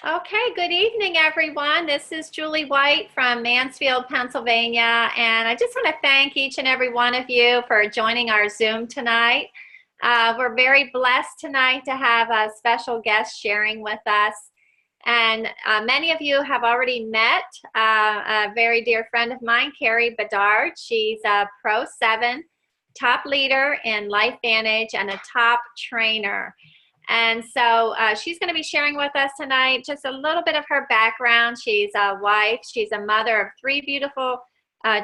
Okay, good evening, everyone. This is Julie White from Mansfield, Pennsylvania, and I just want to thank each and every one of you for joining our Zoom tonight. We're very blessed tonight to have a special guest sharing with us. And many of you have already met a very dear friend of mine, Carrie Bedard. She's a Pro 7 top leader in LifeVantage and a top trainer. And so she's going to be sharing with us tonight just a little bit of her background. She's a wife, she's a mother of three beautiful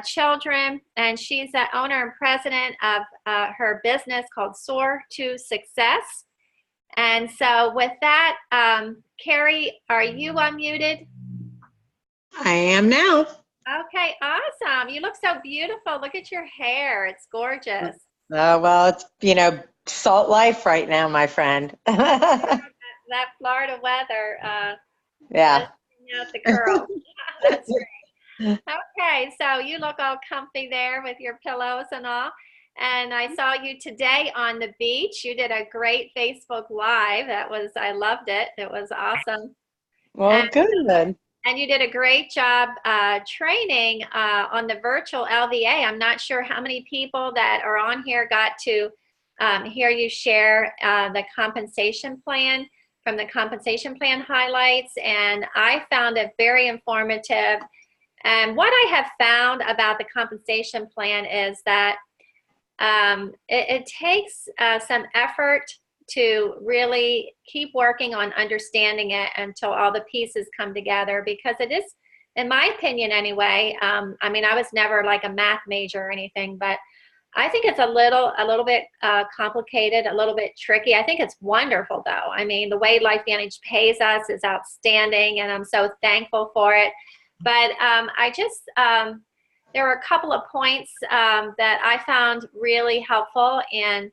children, and she's the owner and president of her business called Soar to Success. And so with that, Carrie, are you unmuted? I am now. Okay, awesome. You look so beautiful. Look at your hair. It's gorgeous. Well, it's, salt life right now, my friend. That Florida weather Yeah. does bring out the curls. That's great. Okay, so you look all comfy there with your pillows and all. And I saw you today on the beach. You did a great Facebook Live. I loved it. It was awesome. Well, good. And you did a great job training on the virtual LVA. I'm not sure how many people that are on here got to hear you share the compensation plan from the compensation plan highlights. And I found it very informative. And what I have found about the compensation plan is that it takes some effort to really keep working on understanding it until all the pieces come together, because it is, in my opinion anyway, I mean, I was never like a math major or anything, but I think it's a little bit complicated, a little bit tricky. I think it's wonderful though. I mean, the way LifeVantage pays us is outstanding, and I'm so thankful for it. But there were a couple of points that I found really helpful, and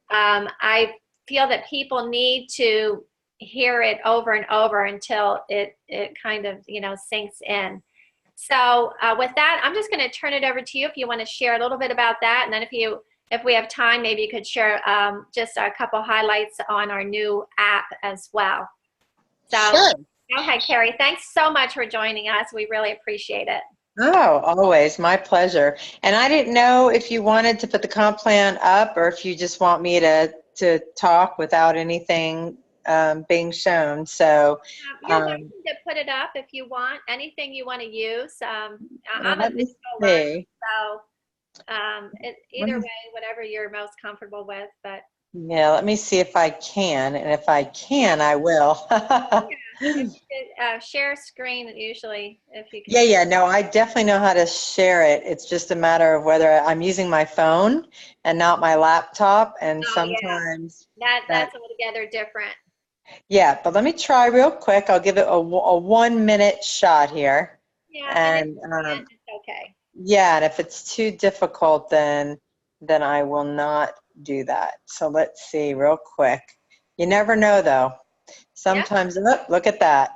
I feel that people need to hear it over and over until it kind of sinks in. So with that, I'm just going to turn it over to you if you want to share a little bit about that, and then if we have time, maybe you could share just a couple highlights on our new app as well. So Sure. Go ahead, Carrie. Thanks so much for joining us. We really appreciate it. Oh, always my pleasure. And I didn't know if you wanted to put the comp plan up or if you just want me to talk without anything being shown. So You're welcome to put it up if you want. Anything you want to use. I'm a let me visual learner, see. so either way, whatever you're most comfortable with. But Yeah, let me see if I can, and if I can, I will. if you could, share screen usually if you can. Yeah, no, I definitely know how to share it. It's just a matter of whether I'm using my phone and not my laptop, and Oh sometimes yeah, that's altogether different. yeah, but let me try real quick. I'll give it a 1 minute shot here. Yeah, And it's okay. yeah, and if it's too difficult, then I will not do that. So let's see real quick. You never know though. Sometimes, look at that.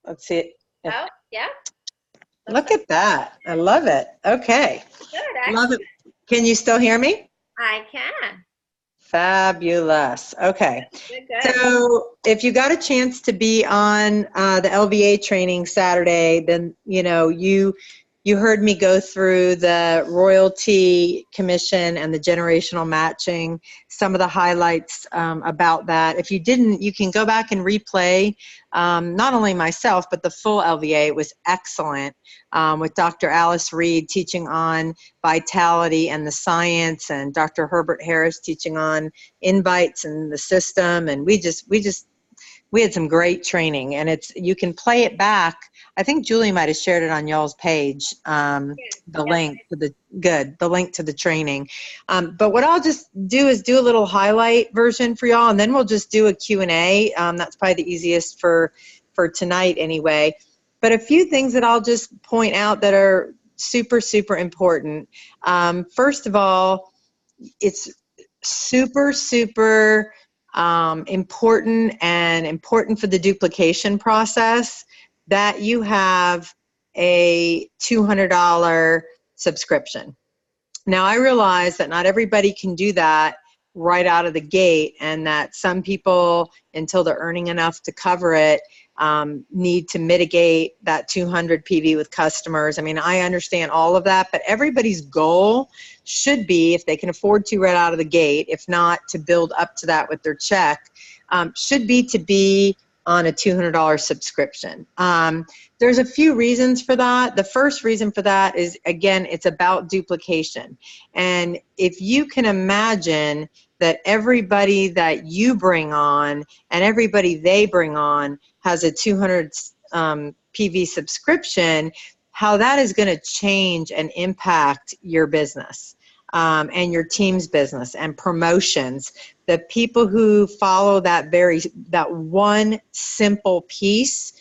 Let's see. Oh, yeah. Look at that. I love it. Okay. Good. Love it. Can you still hear me? I can. Fabulous. Okay. Good. So if you got a chance to be on the LVA training Saturday, then you heard me go through the royalty commission and the generational matching, some of the highlights about that. If you didn't, you can go back and replay not only myself, but the full LVA. It was excellent with Dr. Alice Reed teaching on vitality and the science, and Dr. Herbert Harris teaching on invites and the system. And we had some great training, and you can play it back. I think Julie might have shared it on y'all's page, the link to the training. But what I'll just do is do a little highlight version for y'all, and then we'll just do a Q&A. That's probably the easiest for tonight anyway. But a few things that I'll just point out that are super, super important. First of all, it's super, super important for the duplication process that you have a $200 subscription. Now I realize that not everybody can do that right out of the gate, and that some people, until they're earning enough to cover it, need to mitigate that 200 PV with customers. I mean, I understand all of that, but everybody's goal should be, if they can afford to right out of the gate, if not to build up to that with their check, should be on a $200 subscription. There's a few reasons for that. The first reason for that is, again, it's about duplication. And if you can imagine that everybody that you bring on and everybody they bring on has a 200 PV subscription, how that is going to change and impact your business and your team's business and promotions. The people who follow that one simple piece,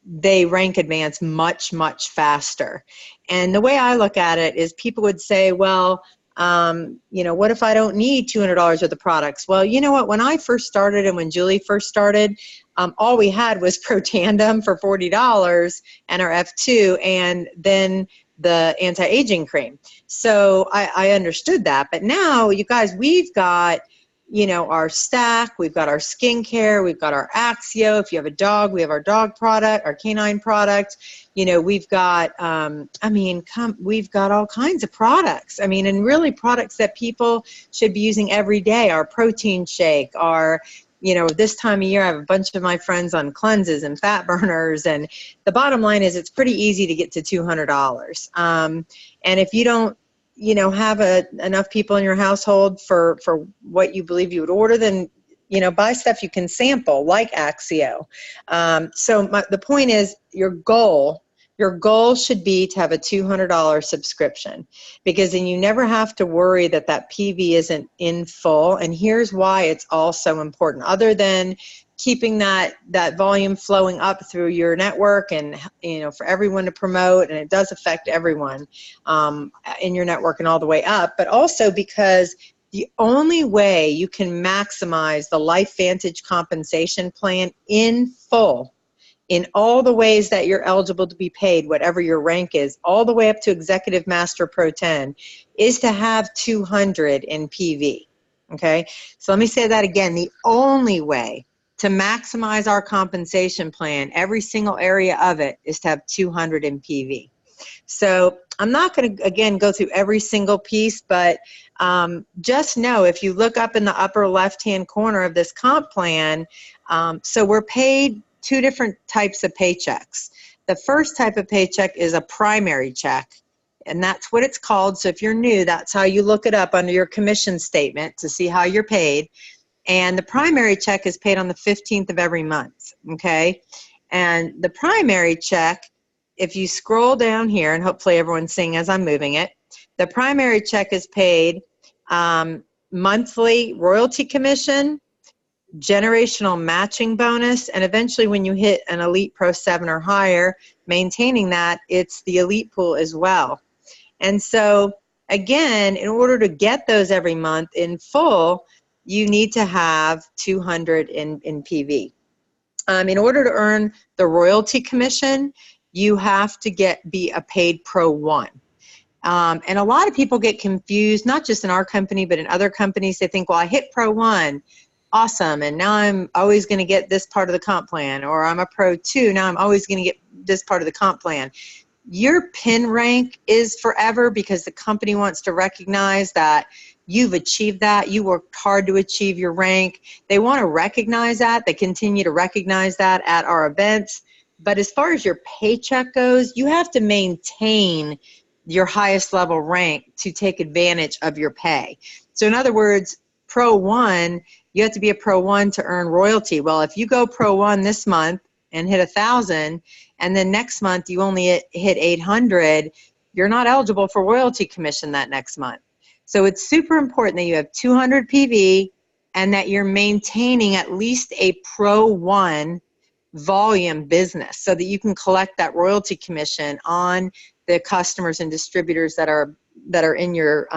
they rank advance much, much faster. And the way I look at it is, people would say, well, what if I don't need $200 worth of products? Well, you know what? When I first started and when Julie first started, all we had was Pro Tandem for $40 and our F2, and then the anti-aging cream. So I understood that. But now, you guys, we've got, our Stack, we've got our skincare, we've got our Axio. If you have a dog, we have our dog product, our canine product. We've got, we've got all kinds of products. I mean, and really products that people should be using every day. Our protein shake, our, this time of year, I have a bunch of my friends on cleanses and fat burners. And the bottom line is, it's pretty easy to get to $200. And if you don't, have enough people in your household for what you believe you would order, then, buy stuff you can sample, like Axio. So the point is, your goal should be to have a $200 subscription, because then you never have to worry that PV isn't in full. And here's why it's also important, other than keeping that volume flowing up through your network and, for everyone to promote, and it does affect everyone in your network and all the way up, but also because the only way you can maximize the LifeVantage compensation plan in full, in all the ways that you're eligible to be paid, whatever your rank is, all the way up to Executive Master Pro 10, is to have 200 in PV, okay? So let me say that again. The only way to maximize our compensation plan, every single area of it, is to have 200 in PV. So I'm not going to, again, go through every single piece, but just know, if you look up in the upper left-hand corner of this comp plan, so we're paid two different types of paychecks. The first type of paycheck is a primary check, and that's what it's called. So if you're new, that's how you look it up under your commission statement to see how you're paid. And the primary check is paid on the 15th of every month, okay? And the primary check, if you scroll down here, and hopefully everyone's seeing as I'm moving it, the primary check is paid monthly royalty commission, generational matching bonus, and eventually when you hit an Elite Pro 7 or higher, maintaining that, it's the Elite Pool as well. And so, again, in order to get those every month in full, you need to have 200 in PV. In order to earn the royalty commission, you have to be a paid Pro 1. And a lot of people get confused, not just in our company, but in other companies. They think, well, I hit Pro 1, awesome, and now I'm always going to get this part of the comp plan, or I'm a Pro 2, now I'm always going to get this part of the comp plan. Your PIN rank is forever, because the company wants to recognize that you've achieved that. You worked hard to achieve your rank. They want to recognize that. They continue to recognize that at our events. But as far as your paycheck goes, you have to maintain your highest level rank to take advantage of your pay. So in other words, Pro 1, you have to be a Pro 1 to earn royalty. Well, if you go Pro 1 this month and hit 1,000, and then next month you only hit 800, you're not eligible for royalty commission that next month. So it's super important that you have 200 PV and that you're maintaining at least a Pro 1 volume business, so that you can collect that royalty commission on the customers and distributors that are in your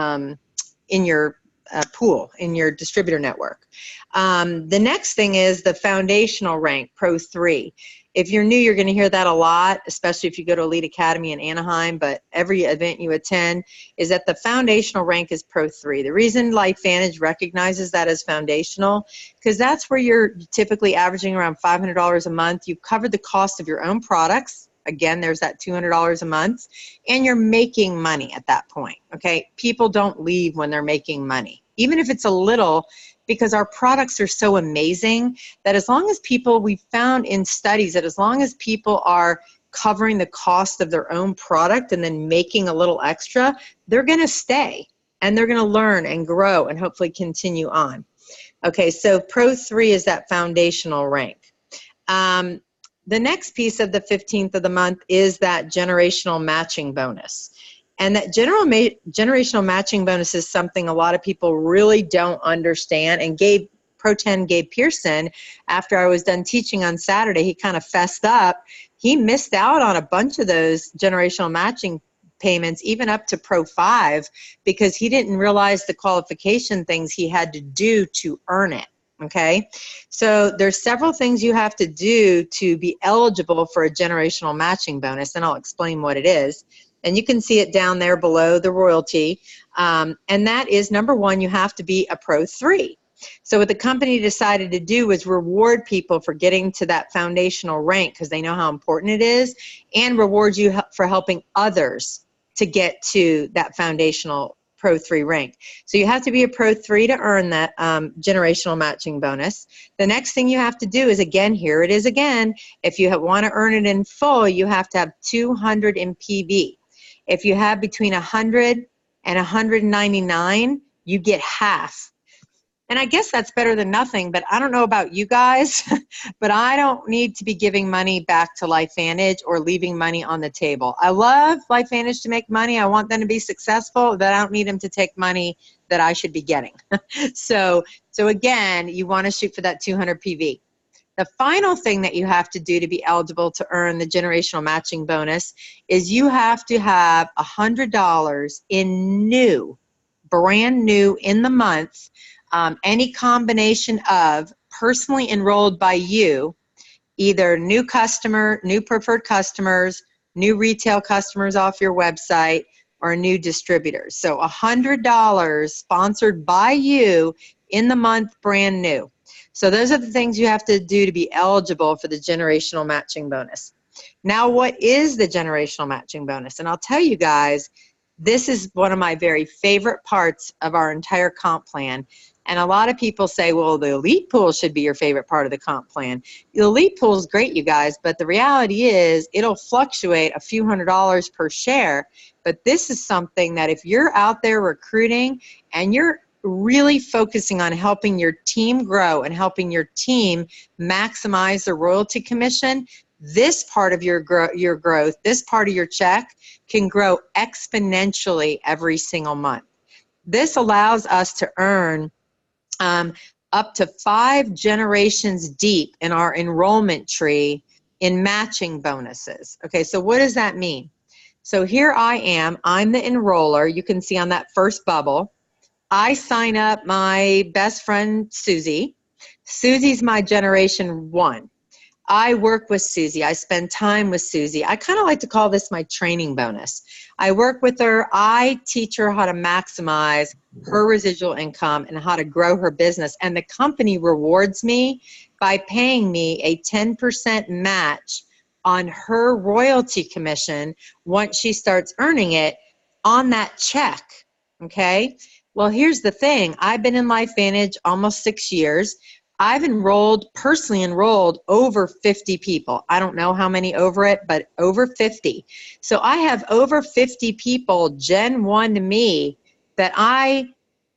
pool in your distributor network. The next thing is the foundational rank, Pro 3. If you're new, you're going to hear that a lot, especially if you go to Elite Academy in Anaheim, but every event you attend is that the foundational rank is Pro 3. The reason LifeVantage recognizes that as foundational, because that's where you're typically averaging around $500 a month. You've covered the cost of your own products. Again, there's that $200 a month, and you're making money at that point, okay? People don't leave when they're making money, even if it's a little, because our products are so amazing that as long as people, we've found in studies that as long as people are covering the cost of their own product and then making a little extra, they're going to stay, and they're going to learn and grow and hopefully continue on. Okay, so Pro 3 is that foundational rank. The next piece of the 15th of the month is that generational matching bonus. And that generational matching bonus is something a lot of people really don't understand. And Pro 10 Gabe Pearson, after I was done teaching on Saturday, he kind of fessed up. He missed out on a bunch of those generational matching payments, even up to Pro 5, because he didn't realize the qualification things he had to do to earn it. Okay, so there's several things you have to do to be eligible for a generational matching bonus, and I'll explain what it is. And you can see it down there below the royalty. And that is, number one, you have to be a Pro 3. So what the company decided to do was reward people for getting to that foundational rank because they know how important it is, and reward you for helping others to get to that foundational Pro 3 rank. So you have to be a Pro 3 to earn that generational matching bonus. The next thing you have to do is, again, here it is again, if you want to earn it in full, you have to have 200 in PV. If you have between 100 and 199, you get half. And I guess that's better than nothing, but I don't know about you guys, but I don't need to be giving money back to LifeVantage or leaving money on the table. I love LifeVantage to make money. I want them to be successful, but I don't need them to take money that I should be getting. So again, you want to shoot for that 200 PV. The final thing that you have to do to be eligible to earn the generational matching bonus is you have to have $100 in new, brand new in the month, any combination of personally enrolled by you, either new customer, new preferred customers, new retail customers off your website, or new distributors. So $100 sponsored by you in the month, brand new. So those are the things you have to do to be eligible for the generational matching bonus. Now, what is the generational matching bonus? And I'll tell you guys, this is one of my very favorite parts of our entire comp plan. And a lot of people say, well, the elite pool should be your favorite part of the comp plan. The elite pool is great, you guys, but the reality is it'll fluctuate a few $100s per share. But this is something that if you're out there recruiting and you're really focusing on helping your team grow and helping your team maximize the royalty commission, this part of your growth, this part of your check can grow exponentially every single month. This allows us to earn up to 5 generations deep in our enrollment tree in matching bonuses. Okay, so what does that mean? So here I am, I'm the enroller. You can see on that first bubble. I sign up my best friend, Susie. Susie's my generation 1. I work with Susie. I spend time with Susie. I kind of like to call this my training bonus. I work with her. I teach her how to maximize her residual income and how to grow her business. And the company rewards me by paying me a 10% match on her royalty commission once she starts earning it on that check. Okay? Well, here's the thing. I've been in LifeVantage almost 6 years. I've personally enrolled over 50 people. I don't know how many over it, but over 50. So I have over 50 people, Gen 1 to me, that I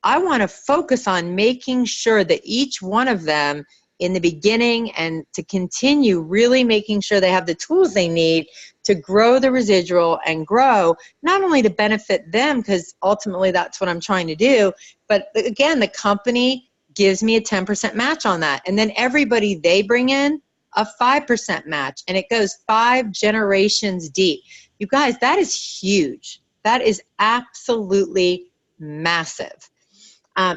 want to focus on making sure that each one of them in the beginning and to continue really making sure they have the tools they need to grow the residual and grow, not only to benefit them, because ultimately that's what I'm trying to do, but again, the company gives me a 10% match on that. And then everybody they bring in, a 5% match. And it goes 5 generations deep. You guys, that is huge. That is absolutely massive.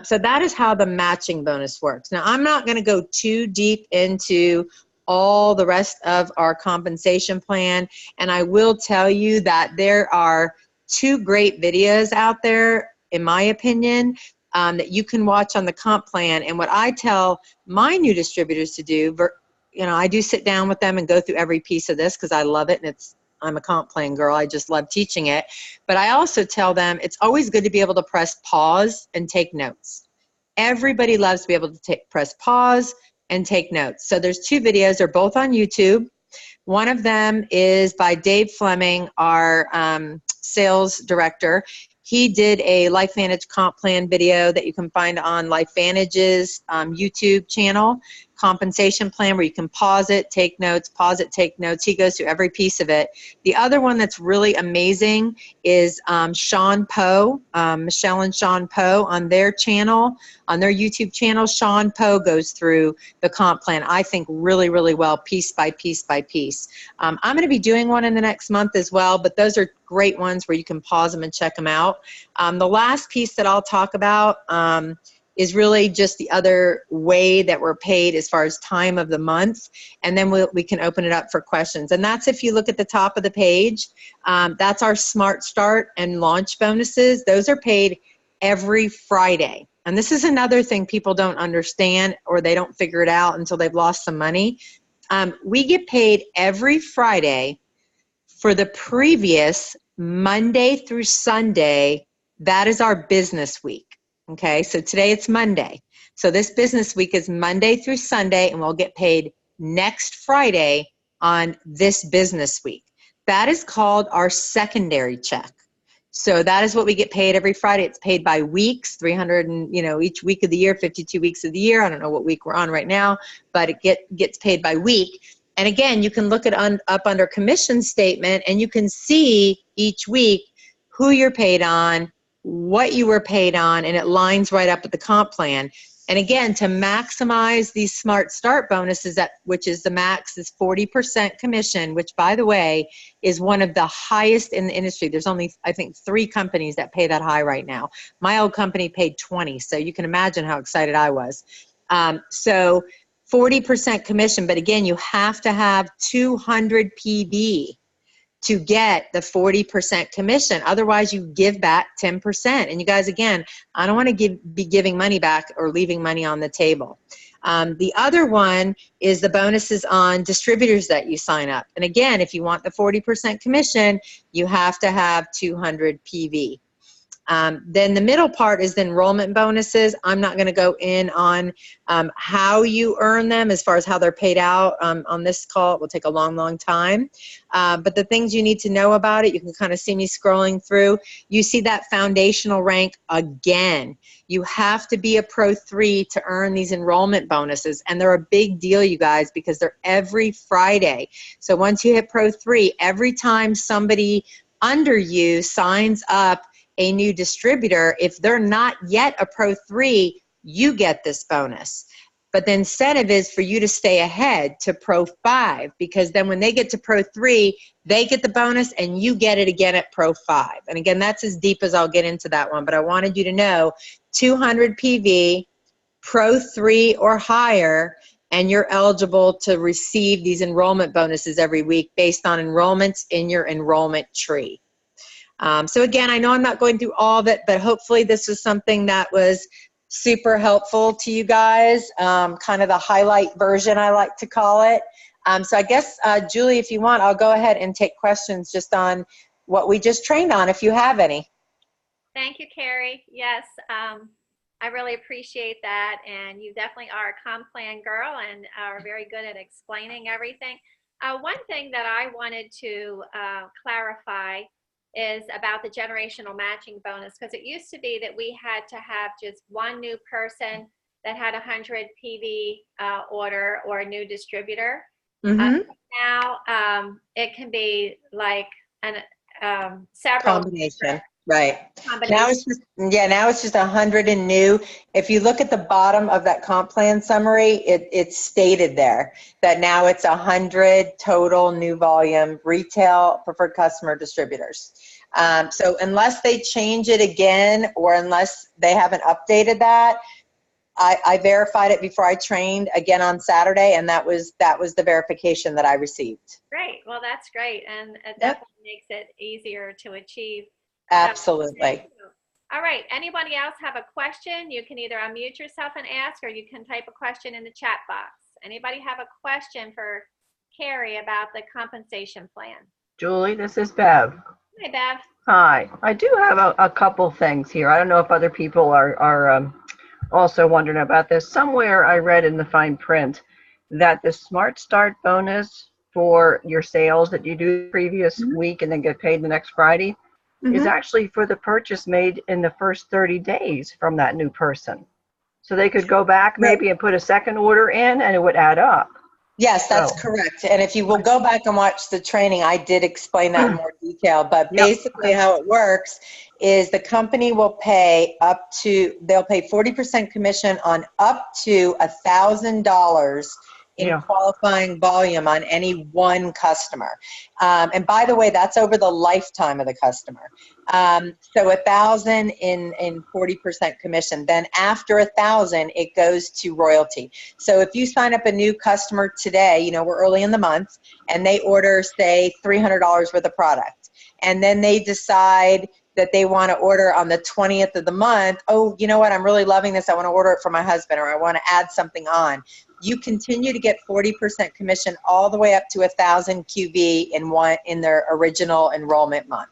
So that is how the matching bonus works. Now, I'm not going to go too deep into all the rest of our compensation plan, and I will tell you that there are 2 great videos out there, in my opinion, that you can watch on the comp plan. And what I tell my new distributors to do, you know, I do sit down with them and go through every piece of this because I love it, and I'm a comp plan girl. I just love teaching it. But I also tell them it's always good to be able to press pause and take notes. Everybody loves to be able to press pause and take notes. So there's 2 videos. They're both on YouTube. One of them is by Dave Fleming, our sales director. He did a LifeVantage comp plan video that you can find on LifeVantage's YouTube channel, compensation plan, where you can pause it, take notes, pause it, take notes. He goes through every piece of it. The other one that's really amazing is Sean Poe, Michelle and Sean Poe on their channel, on their YouTube channel. Sean Poe goes through the comp plan, I think, really, really well, piece by piece by piece. I'm going to be doing one in the next month as well, but those are great ones where you can pause them and check them out. The last piece that I'll talk about is really just the other way that we're paid as far as time of the month, and then we can open it up for questions. And that's, if you look at the top of the page, that's our Smart Start and launch bonuses. Those are paid every Friday. And this is another thing people don't understand, or they don't figure it out until they've lost some money. We get paid every Friday for the previous Monday through Sunday. That is our business week. Okay, so today it's Monday. So this business week is Monday through Sunday, and we'll get paid next Friday on this business week. That is called our secondary check. So that is what we get paid every Friday. It's paid by weeks, 300 and, you know, each week of the year, 52 weeks of the year. I don't know what week we're on right now, but it gets paid by week. And again, you can look at up under commission statement, and you can see each week who you're paid on, what you were paid on, and it lines right up with the comp plan. And again, to maximize these Smart Start bonuses, which is the max is 40% commission, which, by the way, is one of the highest in the industry. There's only, I think, 3 companies that pay that high right now. My old company paid 20, so you can imagine how excited I was. So 40% commission, but again, you have to have 200 PV to get the 40% commission. Otherwise, you give back 10%. And you guys, again, I don't want to be giving money back or leaving money on the table. The other one is the bonuses on distributors that you sign up. And again, if you want the 40% commission, you have to have 200 PV. Then the middle part is the enrollment bonuses. I'm not going to go in on how you earn them as far as how they're paid out on this call. It will take a long, long time. But the things you need to know about it, you can kind of see me scrolling through. You see that foundational rank again. You have to be a Pro 3 to earn these enrollment bonuses. And they're a big deal, you guys, because they're every Friday. So once you hit Pro 3, every time somebody under you signs up a new distributor, if they're not yet a Pro 3, you get this bonus. But the incentive is for you to stay ahead to Pro 5, because then when they get to Pro 3, they get the bonus and you get it again at Pro 5. And again, that's as deep as I'll get into that one, but I wanted you to know 200 PV, Pro 3 or higher, and you're eligible to receive these enrollment bonuses every week based on enrollments in your enrollment tree. So again, I know I'm not going through all of it, but hopefully this was something that was super helpful to you guys, kind of the highlight version, I like to call it. So I guess, Julie, if you want, I'll go ahead and take questions just on what we just trained on, if you have any. Thank you, Carrie. Yes, I really appreciate that. And you definitely are a comp plan girl and are very good at explaining everything. One thing that I wanted to clarify is about the generational matching bonus, because it used to be that we had to have just one new person that had 100 PV order or a new distributor. Mm-hmm. Now it can be like several Combination. Right. combinations. Now it's just, yeah, now it's just 100 and new. If you look at the bottom of that comp plan summary, it's stated there that now it's 100 total new volume retail preferred customer distributors. So unless they change it again, or unless they haven't updated that, I verified it before I trained again on Saturday, and that was the verification that I received. Great. Well, that's great. And it Yep. definitely makes it easier to achieve. Absolutely. Thank you. All right. Anybody else have a question? You can either unmute yourself and ask, or you can type a question in the chat box. Anybody have a question for Carrie about the compensation plan? Julie, this is Bev. Hi, Bev. Hi. I do have a couple things here. I don't know if other people are also wondering about this. Somewhere I read in the fine print that the Smart Start bonus for your sales that you do the previous week and then get paid the next Friday is actually for the purchase made in the first 30 days from that new person. So they could go back maybe and put a second order in, and it would add up. Yes, that's correct. And if you will go back and watch the training, I did explain that in more detail. But basically how it works is the company will pay they'll pay 40% commission on up to $1,000 in qualifying volume on any one customer. And by the way, that's over the lifetime of the customer. So 1,000 in 40% commission. Then after 1,000, it goes to royalty. So if you sign up a new customer today, you know, we're early in the month, and they order, say, $300 worth of product, and then they decide that they want to order on the 20th of the month, oh, you know what, I'm really loving this, I want to order it for my husband, or I want to add something on. You continue to get 40% commission all the way up to 1,000 QV in their original enrollment month.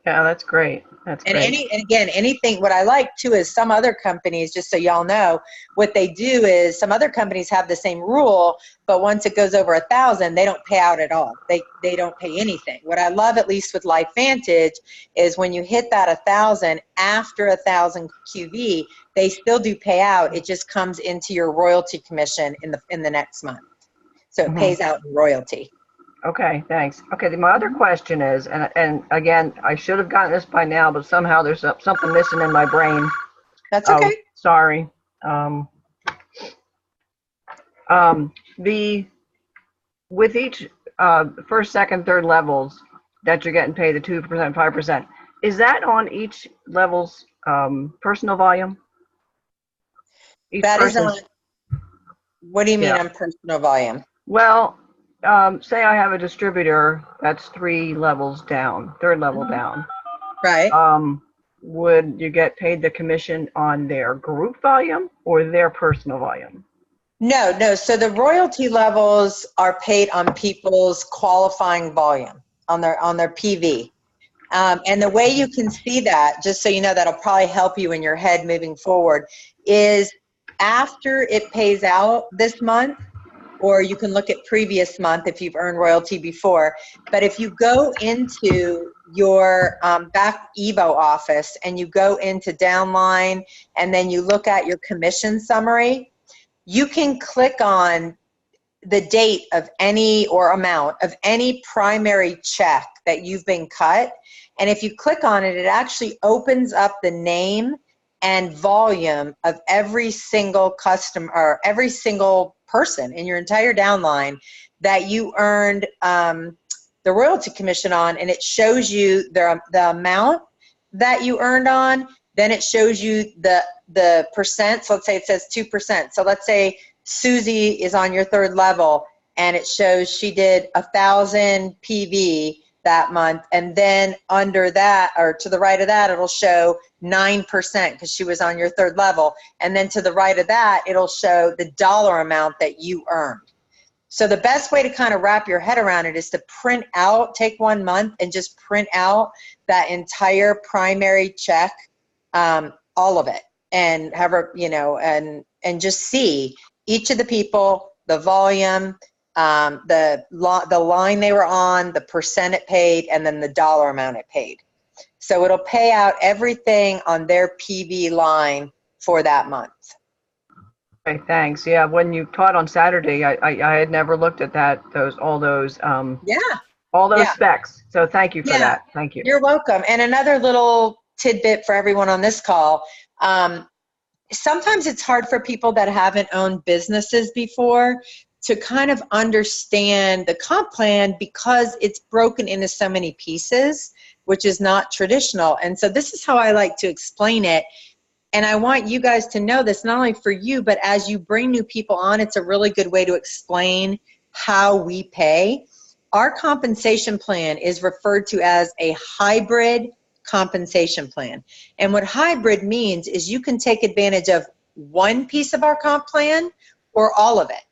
Yeah, that's great. That's great. And again, anything, what I like too is some other companies, just so y'all know, what they do is some other companies have the same rule, but once it goes over 1,000, they don't pay out at all. They don't pay anything. What I love, at least with LifeVantage, is when you hit that 1,000, after 1,000 QV, they still do pay out. It just comes into your royalty commission in the next month. So it pays out in royalty. Okay, thanks. Okay, my other question is, and again, I should have gotten this by now, but somehow there's something missing in my brain. That's okay. Sorry. With each first, second, third levels that you're getting paid the 2%, 5%, is that on each level's personal volume? That is on. What do you mean on personal volume? Well, say I have a distributor that's 3 levels down, third level down. Right. Would you get paid the commission on their group volume or their personal volume? No. So the royalty levels are paid on people's qualifying volume, on their PV. And the way you can see that, just so you know, that'll probably help you in your head moving forward, is after it pays out this month, or you can look at previous month if you've earned royalty before. But if you go into your back Evo office and you go into downline and then you look at your commission summary, you can click on the date of any or amount of any primary check that you've been cut. And if you click on it, it actually opens up the name and volume of every single customer, or every single person in your entire downline that you earned the royalty commission on, and it shows you the amount that you earned on. Then it shows you the percent. So let's say it says 2%. So let's say Susie is on your third level, and it shows she did 1,000 PV that month, and then under that, or to the right of that, it'll show 9% because she was on your third level, and then to the right of that, it'll show the dollar amount that you earned. So the best way to kind of wrap your head around it is to print out, take 1 month and just print out that entire primary check, all of it, and have her, you know, and just see each of the people, the volume, the line they were on, the percent it paid, and then the dollar amount it paid. So it'll pay out everything on their PV line for that month. Okay, thanks. Yeah, when you taught on Saturday, I had never looked at that, all those specs. So thank you for that. Thank you. You're welcome. And another little tidbit for everyone on this call. Sometimes it's hard for people that haven't owned businesses before to kind of understand the comp plan because it's broken into so many pieces which is not traditional. And so this is how I like to explain it. And I want you guys to know this, not only for you, but as you bring new people on, it's a really good way to explain how we pay. Our compensation plan is referred to as a hybrid compensation plan. And what hybrid means is you can take advantage of one piece of our comp plan or all of it.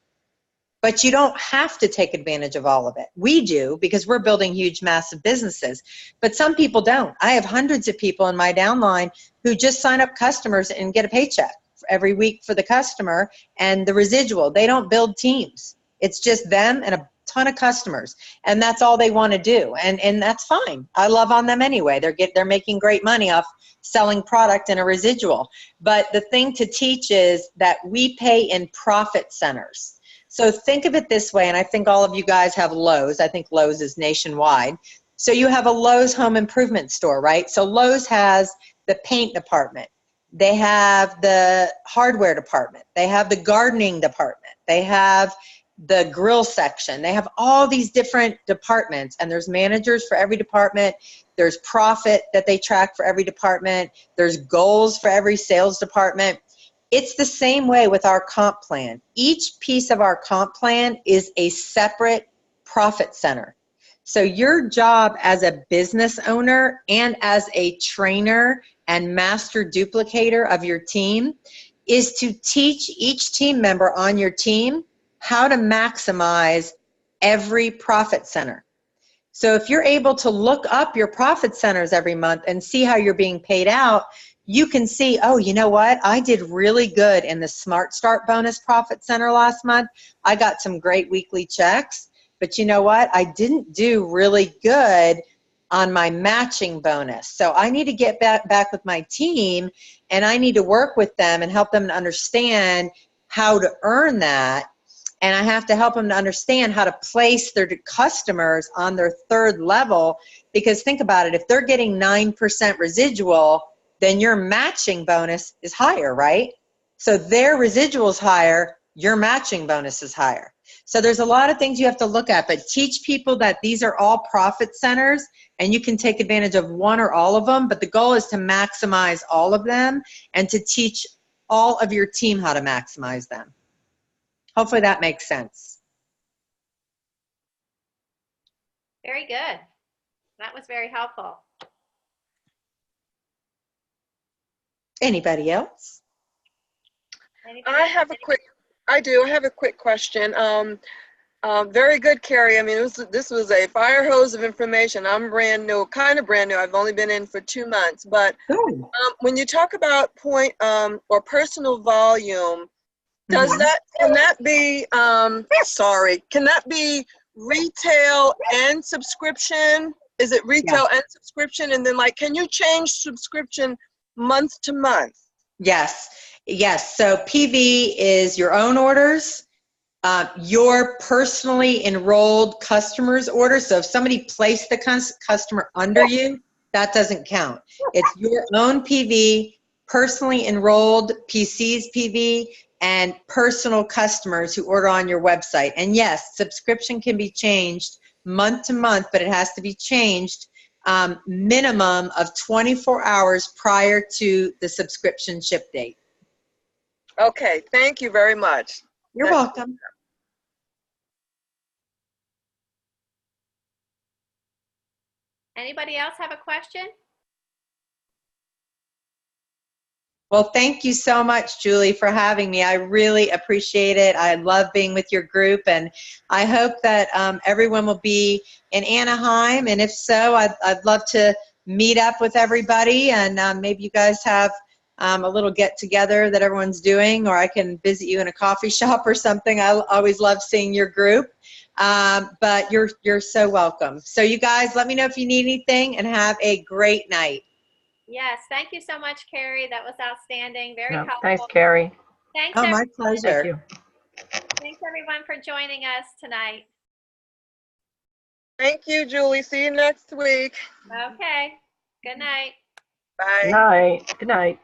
But you don't have to take advantage of all of it. We do, because we're building huge, massive businesses. But some people don't. I have hundreds of people in my downline who just sign up customers and get a paycheck every week for the customer and the residual. They don't build teams. It's just them and a ton of customers. And that's all they want to do. And that's fine. I love on them anyway. They're making great money off selling product and a residual. But the thing to teach is that we pay in profit centers. So think of it this way, and I think all of you guys have Lowe's. I think Lowe's is nationwide. So you have a Lowe's home improvement store, right? So Lowe's has the paint department. They have the hardware department. They have the gardening department. They have the grill section. They have all these different departments, and there's managers for every department. There's profit that they track for every department. There's goals for every sales department. It's the same way with our comp plan. Each piece of our comp plan is a separate profit center. So your job as a business owner and as a trainer and master duplicator of your team is to teach each team member on your team how to maximize every profit center. So if you're able to look up your profit centers every month and see how you're being paid out, you can see, oh, you know what? I did really good in the Smart Start bonus profit center last month. I got some great weekly checks, but you know what? I didn't do really good on my matching bonus. So I need to get back with my team, and I need to work with them and help them to understand how to earn that. And I have to help them to understand how to place their customers on their third level, because think about it, if they're getting 9% residual, then your matching bonus is higher, right? So their residual is higher, your matching bonus is higher. So there's a lot of things you have to look at, but teach people that these are all profit centers and you can take advantage of one or all of them, but the goal is to maximize all of them and to teach all of your team how to maximize them. Hopefully that makes sense. Very good. That was very helpful. Anybody else? Anybody I else? have a quick question. Very good, Carrie. I mean, this was a fire hose of information. I'm brand new, kind of brand new. I've only been in for 2 months. But when you talk about point or personal volume, does can that be retail and subscription? Is it retail and subscription? And then, like, can you change subscription month to month? Yes. So PV is your own orders, your personally enrolled customers' orders. So if somebody placed the customer under you, that doesn't count. It's your own PV, personally enrolled PC's PV, and personal customers who order on your website. And yes, subscription can be changed month to month, but it has to be changed minimum of 24 hours prior to the subscription ship date. Okay, thank you very much. You're welcome. Anybody else have a question? Well, thank you so much, Julie, for having me. I really appreciate it. I love being with your group, and I hope that everyone will be in Anaheim, and if so, I'd love to meet up with everybody, and maybe you guys have a little get-together that everyone's doing, or I can visit you in a coffee shop or something. I always love seeing your group, but you're so welcome. So you guys, let me know if you need anything, and have a great night. Yes, thank you so much, Carrie. That was outstanding. Very helpful. Thanks, Carrie. Thanks, Oh, my everyone. pleasure. Thank you. Thanks, everyone, for joining us tonight. Thank you, Julie. See you next week. Okay. Good night. Bye. Good night. Good night.